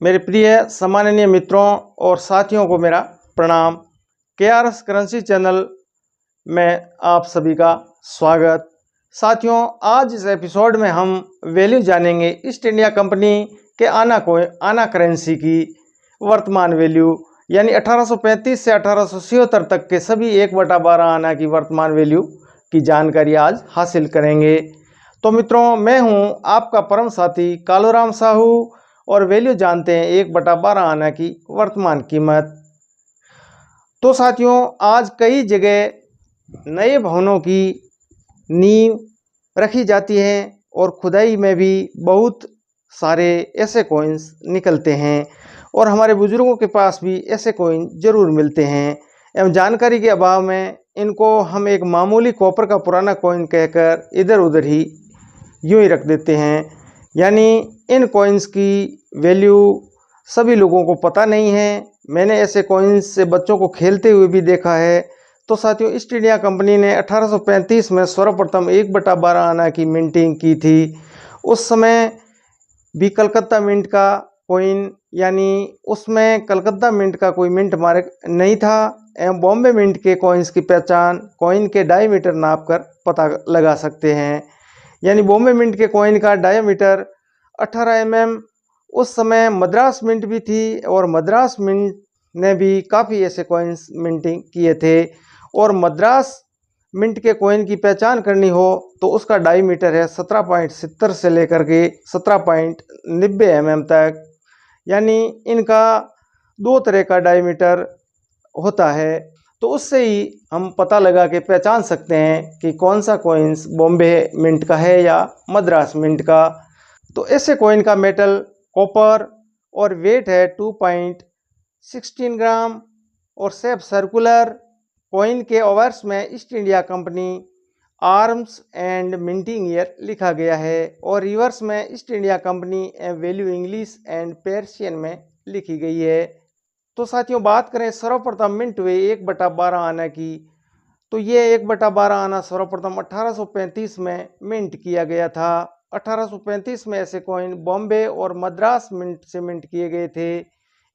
मेरे प्रिय सम्माननीय मित्रों और साथियों को मेरा प्रणाम। केआरएस करेंसी चैनल में आप सभी का स्वागत। साथियों, आज इस एपिसोड में हम वैल्यू जानेंगे ईस्ट इंडिया कंपनी के आना करेंसी की वर्तमान वैल्यू, यानी 1835 से 1876 तक के सभी 1/12 आना की वर्तमान वैल्यू की जानकारी आज हासिल करेंगे। तो मित्रों, मैं हूं आपका परम साथी कालूराम साहू और वैल्यू जानते हैं 1/12 आना की वर्तमान कीमत। तो साथियों, आज कई जगह नए भवनों की नींव रखी जाती है और खुदाई में भी बहुत सारे ऐसे कॉइन्स निकलते हैं और हमारे बुजुर्गों के पास भी ऐसे कॉइन जरूर मिलते हैं एवं जानकारी के अभाव में इनको हम एक मामूली कॉपर का पुराना कॉइन कहकर इधर उधर ही यूं ही रख देते हैं। यानी इन कॉइन्स की वैल्यू सभी लोगों को पता नहीं है। मैंने ऐसे कॉइन्स से बच्चों को खेलते हुए भी देखा है। तो साथियों, ईस्ट इंडिया कंपनी ने 1835 में सर्वप्रथम 1/12 आना की मिंटिंग की थी। उस समय भी कलकत्ता मिंट का कॉइन, यानी उसमें कलकत्ता मिंट का कोई मिंट मार्क नहीं था एवं बॉम्बे मिंट के कॉइन्स की पहचान कॉइन के डायमीटर नाप कर पता लगा सकते हैं। यानी बॉम्बे मिंट के कॉइन का डायमीटर 18 mm। उस समय मद्रास मिंट भी थी और मद्रास मिंट ने भी काफ़ी ऐसे कॉइन्स मिंटिंग किए थे। और मद्रास मिंट के कॉइन की पहचान करनी हो तो उसका डायमीटर है 17.70 से लेकर के 17.90 mm तक। यानी इनका दो तरह का डायमीटर होता है। तो उससे ही हम पता लगा के पहचान सकते हैं कि कौन सा कॉइन्स बॉम्बे मिंट का है या मद्रास मिंट का। तो ऐसे कॉइन का मेटल कॉपर और वेट है 2.16 ग्राम और शेप सर्कुलर। कॉइन के ओवर्स में east India company arms and minting year लिखा गया है और रिवर्स में east India company value English and Persian में लिखी गई है। तो साथियों, बात करें सर्वप्रथम मिंट हुए 1/12 आना की, तो ये 1/12 आना सर्वप्रथम 1835 में मिंट किया गया था। 1835 में ऐसे कॉइन बॉम्बे और मद्रास मिंट से मिंट किए गए थे।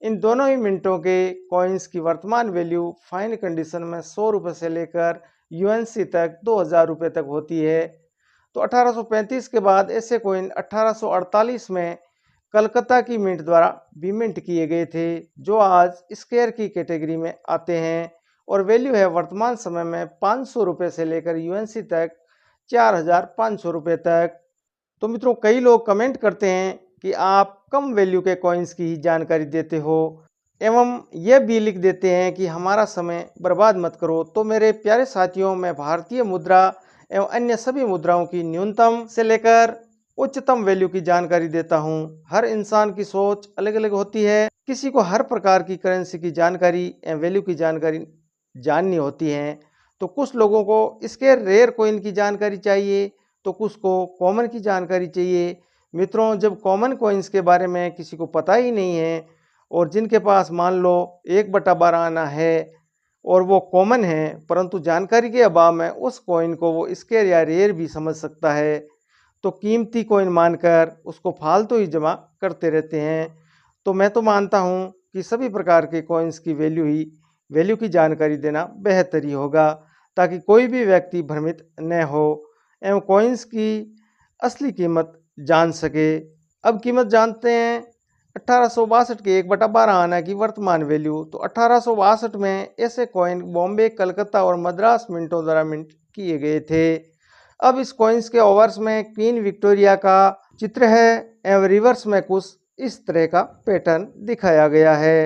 इन दोनों ही मिंटों के कॉइन्स की वर्तमान वैल्यू फाइन कंडीशन में 100 रुपये से लेकर यूएनसी तक 2000 रुपये तक होती है। तो 1835 के बाद ऐसे कॉइन 1848 में कलकत्ता की मिंट द्वारा भी मिंट किए गए थे, जो आज स्क्वायर की कैटेगरी में आते हैं और वैल्यू है वर्तमान समय में 500 रुपये से लेकर यूएनसी तक 4500 रुपये तक। तो मित्रों, कई लोग कमेंट करते हैं कि आप कम वैल्यू के कॉइन्स की ही जानकारी देते हो एवं यह भी लिख देते हैं कि हमारा समय बर्बाद मत करो। तो मेरे प्यारे साथियों, मैं भारतीय मुद्रा एवं अन्य सभी मुद्राओं की न्यूनतम से लेकर उच्चतम वैल्यू की जानकारी देता हूं। हर इंसान की सोच अलग अलग होती है। किसी को हर प्रकार की करेंसी की जानकारी एवं वैल्यू की जानकारी जाननी होती है। तो कुछ लोगों को इसके रेयर कॉइन की जानकारी चाहिए, तो कुछ को कॉमन की जानकारी चाहिए। मित्रों, जब कॉमन कॉइन्स के बारे में किसी को पता ही नहीं है और जिनके पास मान लो 1/12 आना है और वो कॉमन है, परंतु जानकारी के अभाव में उस कॉइन को वो स्केयर या रेयर भी समझ सकता है, तो कीमती कॉइन मानकर उसको फालतू ही जमा करते रहते हैं। तो मैं तो मानता हूँ कि सभी प्रकार के कॉइन्स की वैल्यू की जानकारी देना बेहतर ही होगा, ताकि कोई भी व्यक्ति भ्रमित न हो एवं कॉइन्स की असली कीमत जान सके। अब कीमत जानते हैं 1862 के 1/12 आना की वर्तमान वैल्यू। तो 1862 में ऐसे कॉइन बॉम्बे, कलकत्ता और मद्रास मिंटों द्वारा मिंट किए गए थे। अब इस कॉइन्स के ओवर्स में क्वीन विक्टोरिया का चित्र है एवं रिवर्स में कुछ इस तरह का पैटर्न दिखाया गया है।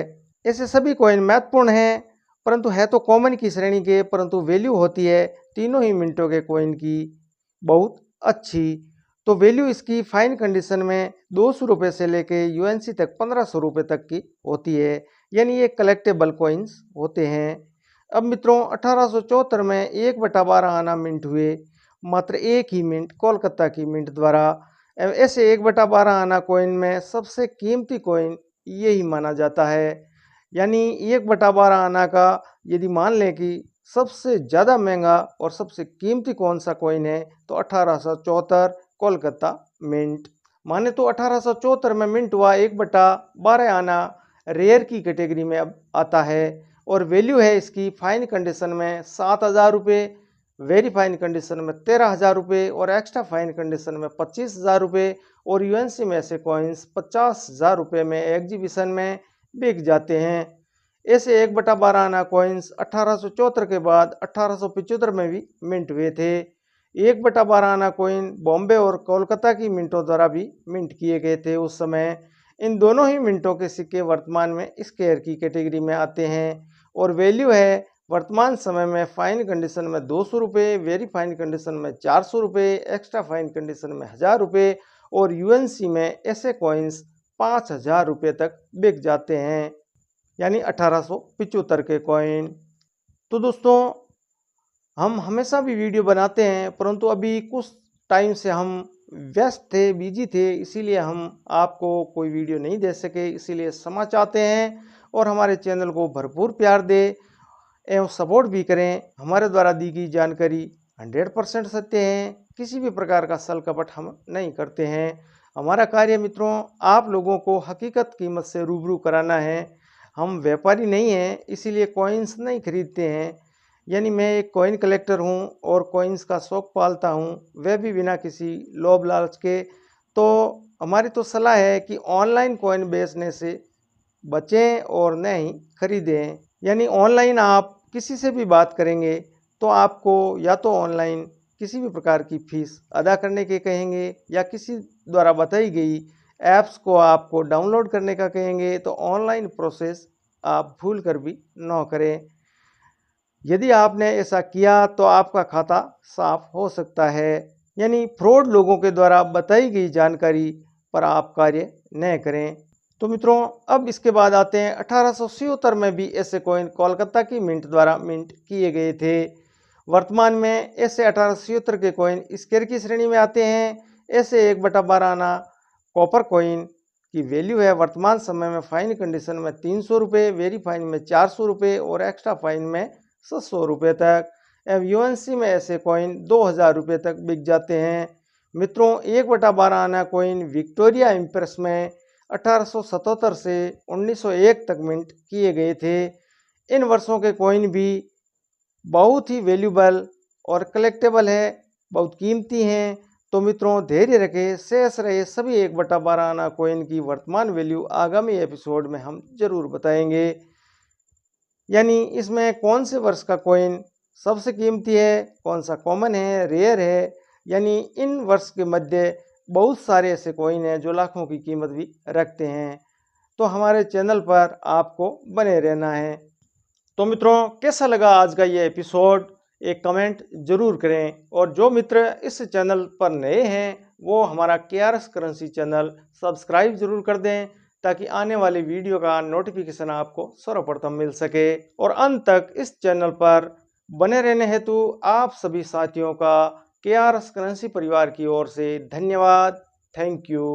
ऐसे सभी कॉइन महत्वपूर्ण हैं, परंतु है तो कॉमन की श्रेणी के, परंतु वैल्यू होती है तीनों ही मिंटों के कॉइन की बहुत अच्छी। तो वैल्यू इसकी फाइन कंडीशन में 200 रुपये से लेके यूएनसी तक 1500 रुपये तक की होती है। यानी ये कलेक्टेबल कॉइन्स होते हैं। अब मित्रों, 1874 में 1/12 आना मिंट हुए, मात्र एक ही मिंट कोलकाता की मिंट द्वारा। ऐसे 1/12 आना कॉइन में सबसे कीमती कॉइन यही माना जाता है। यानी 1/12 आना का यदि मान लें कि सबसे ज़्यादा महंगा और सबसे कीमती कौन सा कॉइन है, तो 1874 कोलकाता मिंट। माने तो 1874 में मिंट हुआ 1/12 आना रेयर की कैटेगरी में अब आता है और वैल्यू है इसकी फाइन कंडीशन में 7,000 रुपये, वेरी फाइन कंडीशन में 13,000 रुपये और एक्स्ट्रा फाइन कंडीशन में 25,000 रुपये और यूएनसी में ऐसे कॉइन्स 50,000 रुपये में एग्जीबिशन में बिक जाते हैं। ऐसे 1/12 आना कॉइन्स 1874 के बाद 1875 में भी मिंट हुए थे। 1/12 आना कॉइन बॉम्बे और कोलकाता की मिंटों द्वारा भी मिंट किए गए थे उस समय। इन दोनों ही मिंटों के सिक्के वर्तमान में स्क्वायर की कैटेगरी में आते हैं और वैल्यू है वर्तमान समय में फाइन कंडीशन में 200 रुपये, वेरी फाइन कंडीशन में 400 रुपये, एक्स्ट्रा फाइन कंडीशन में 1000 रुपये और यूएनसी में ऐसे कॉइन्स 5,000 रुपये तक बिक जाते हैं, यानी 1875 के कॉइन। तो दोस्तों, हम हमेशा भी वीडियो बनाते हैं, परंतु अभी कुछ टाइम से हम व्यस्त थे, बिजी थे, इसीलिए हम आपको कोई वीडियो नहीं दे सके। इसीलिए क्षमा चाहते हैं और हमारे चैनल को भरपूर प्यार दे एवं सपोर्ट भी करें। हमारे द्वारा दी गई जानकारी 100% सत्य है, किसी भी प्रकार का छल कपट हम नहीं करते हैं। हमारा कार्य मित्रों आप लोगों को हकीकत कीमत से रूबरू कराना है। हम व्यापारी नहीं हैं, इसीलिए कॉइन्स नहीं खरीदते हैं। यानी मैं एक कॉइन कलेक्टर हूं और कॉइन्स का शौक पालता हूं, वह भी बिना किसी लोभ लालच के। तो हमारी तो सलाह है कि ऑनलाइन कॉइन बेचने से बचें और न ही खरीदें। यानी ऑनलाइन आप किसी से भी बात करेंगे तो आपको या तो ऑनलाइन किसी भी प्रकार की फीस अदा करने के कहेंगे या किसी द्वारा बताई गई ऐप्स को आपको डाउनलोड करने का कहेंगे। तो ऑनलाइन प्रोसेस आप भूल कर भी न करें। यदि आपने ऐसा किया तो आपका खाता साफ हो सकता है। यानी फ्रॉड लोगों के द्वारा बताई गई जानकारी पर आप कार्य न करें। तो मित्रों, अब इसके बाद आते हैं 1877 में भी ऐसे कॉइन कोलकाता की मिंट द्वारा मिंट किए गए थे। वर्तमान में ऐसे 1877 के कॉइन स्क्वायर की श्रेणी में आते हैं। ऐसे 1/12 आना कॉपर कॉइन की वैल्यू है वर्तमान समय में फाइन कंडीशन में 300 रुपये, वेरी फाइन में 400 रुपये और एक्स्ट्रा फाइन में 700 रुपये तक। एवं यूएनसी में ऐसे कॉइन 2,000 रुपये तक बिक जाते हैं। मित्रों, 1/12 आना कॉइन विक्टोरिया इम्प्रेस में 1877 से 1901 तक मिंट किए गए थे। इन वर्षों के कॉइन भी बहुत ही वैल्यूबल और कलेक्टेबल है, बहुत कीमती हैं। तो मित्रों, धैर्य रखें, शेष रहे सभी 1/12 आना कॉइन की वर्तमान वैल्यू आगामी एपिसोड में हम जरूर बताएंगे। यानी इसमें कौन से वर्ष का कॉइन सबसे कीमती है, कौन सा कॉमन है, रेयर है। यानी इन वर्ष के मध्य बहुत सारे ऐसे कॉइन हैं जो लाखों की कीमत भी रखते हैं। तो हमारे चैनल पर आपको बने रहना है। तो मित्रों, कैसा लगा आज का ये एपिसोड, एक कमेंट जरूर करें। और जो मित्र इस चैनल पर नए हैं वो हमारा KRS करेंसी चैनल सब्सक्राइब जरूर कर दें, ताकि आने वाली वीडियो का नोटिफिकेशन आपको सर्वप्रथम मिल सके। और अंत तक इस चैनल पर बने रहने हेतु आप सभी साथियों का KRS करेंसी परिवार की ओर से धन्यवाद। Thank you.